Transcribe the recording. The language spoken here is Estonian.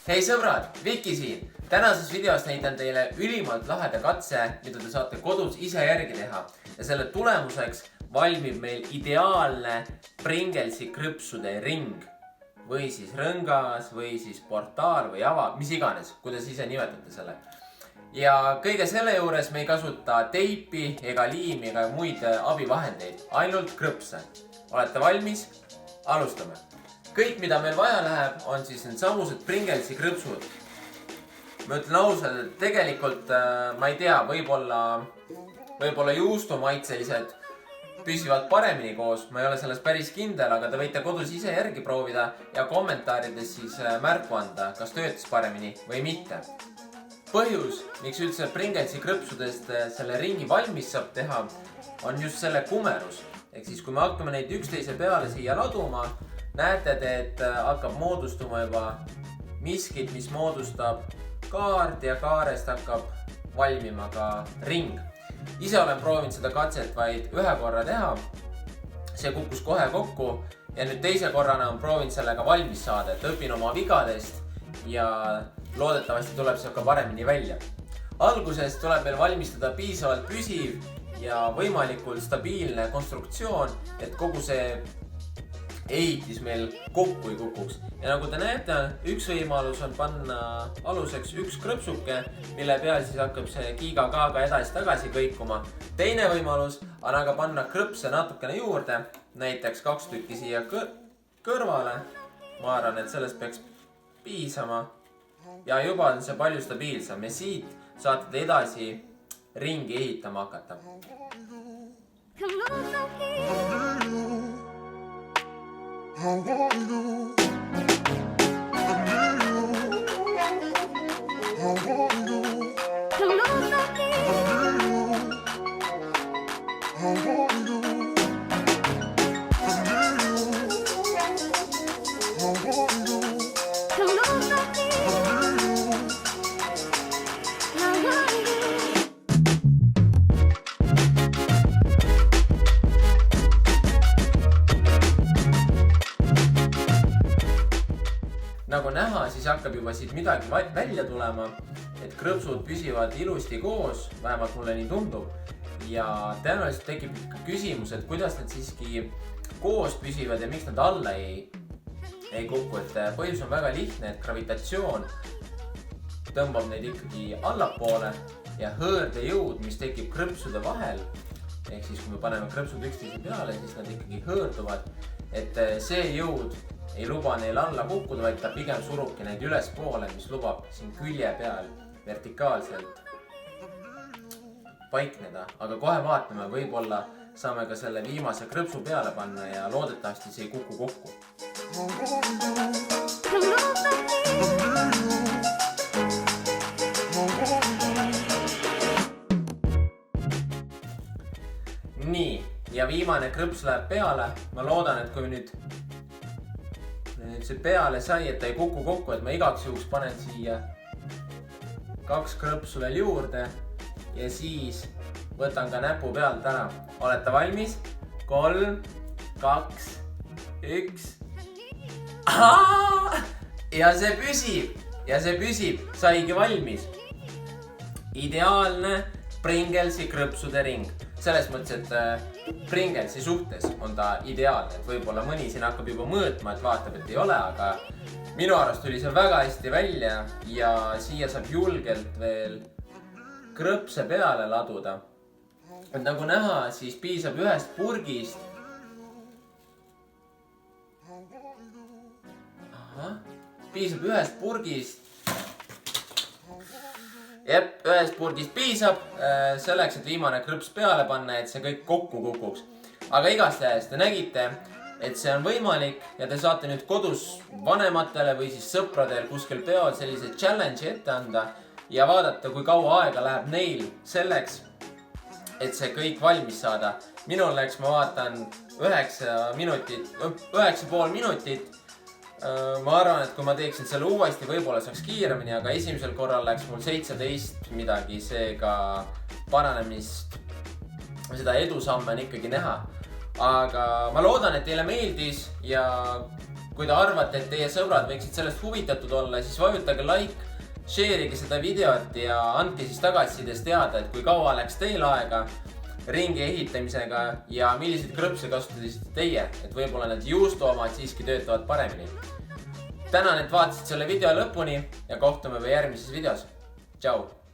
Hei sõbrad, Viki siin. Tänases videos näitan teile ülimalt laheda katse, mida te saate kodus ise järgi teha. Ja selle tulemuseks valmib meil ideaalne Pringlesi krõpsude ring. Või siis rõngas, või siis portaal või ava, mis iganes, kuidas ise nimetate selle. Ja kõige selle juures me ei kasuta teipi ega liimi ega muid abivahendeid, ainult krõpse. Olete valmis? Alustame. Kõik, mida meil vaja läheb, on siis need samused Pringlesi krõpsud. Ma ütlen ausalt, et tegelikult, ma ei tea, võib-olla juustumaitselised püsivad paremini koos. Ma ei ole selles päris kindel, aga te võite kodus ise järgi proovida ja kommentaarides siis märku anda, kas töötas paremini või mitte. Põhjus, miks üldse Pringlesi krõpsudest selle ringi valmis saab teha, on just selle kumerus. Ehk siis, kui me hakkame neid üksteise peale siia laduma, näete te, et hakkab moodustuma juba miskit, mis moodustab kaart ja kaarest hakkab valmima ka ring. Ise olen proovinud seda katset vaid ühe korra teha. See kukkus kohe kokku ja nüüd teise korrana on proovinud sellega valmis saada, et õpin oma vigadest ja loodetavasti tuleb see ka paremini välja. Alguses tuleb meil valmistada piisavalt püsiv ja võimalikult stabiilne konstruktsioon, et kogu see ehitis meil kokku ei kukuks. Ja nagu te näete, üks võimalus on panna aluseks üks krõpsuke, mille peal siis hakkab see kiiga-kaaga edasi-tagasi kõikuma. Teine võimalus on aga panna krõpse natukene juurde, näiteks 2 tükki siia kõrvale. Ma arvan, et sellest peaks piisama. Ja juba on see palju stabiilsam ja siit saate te edasi ringi ehitama hakata. How are you? Nagu näha, siis hakkab juba siit midagi välja tulema, et krõpsud püsivad ilusti koos, vähemalt mulle nii tundub. Ja tõenäoliselt tekib küsimus, et kuidas need siiski koos püsivad ja miks nad alla ei kuku. Et põhjus on väga lihtne, et gravitatsioon tõmbab neid ikkagi allapoole ja hõõrdejõud, mis tekib krõpsude vahel, ehk siis kui me paneme krõpsud üksteise peale, siis nad ikkagi hõõrduvad, et see jõud ei luba neil alla kukkuda, vaid ta pigem surubki neid üles poole, mis lubab siin külje peal vertikaalselt paikneda. Aga kohe vaatame, võib-olla saame ka selle viimase krõpsu peale panna ja loodetavasti see ei kuku kokku. Nii, ja viimane krõps läheb peale. Ma loodan, et kui nüüd see peale sai, et ta ei kuku kokku, et ma igaks juhuks panen siia 2 krõpsu veel juurde ja siis võtan ka näpu pealt ära. Olete valmis? 3, 2, 1. Ja see püsib, saigi valmis. Ideaalne Pringlesi krõpsude ring. Selles mõttes, et Pringlesi suhtes on ta ideaalne, et võib-olla mõni siin hakkab juba mõõtma, et vaatab, et ei ole, aga minu arust tuli see väga hästi välja ja siia saab julgelt veel krõpse peale laduda. Et nagu näha, siis piisab ühest purgist. Piisab ühest purgist. Jep, ühest purgist piisab selleks, et viimane krõps peale panna, et see kõik kokku kukuks. Aga igastahes te nägite, et see on võimalik ja te saate nüüd kodus vanematele või siis sõpradel kuskil peol sellise challenge'i ette anda ja vaadata, kui kaua aega läheb neil selleks, et see kõik valmis saada. Minul läks, ma vaatan, 9,5 minutit. Ma arvan, et kui ma teeksin selle uuesti, võib-olla saaks kiiremini, aga esimesel korral läks mul 17 midagi, seega paranemist, seda edusamme on ikkagi näha. Aga ma loodan, et teile meeldis ja Kui te arvate, et teie sõbrad võiksid sellest huvitatud olla, siis vajutage like, share'ige seda videot ja andke siis tagasisides teada, et kui kaua läks teil aega ringi ehitamisega ja milliseid krõpse kasutasite teie, et võib-olla need juustuomad siiski töötavad paremini. Tänan, et vaatasid selle video lõpuni ja kohtume järgmises videos. Tšau!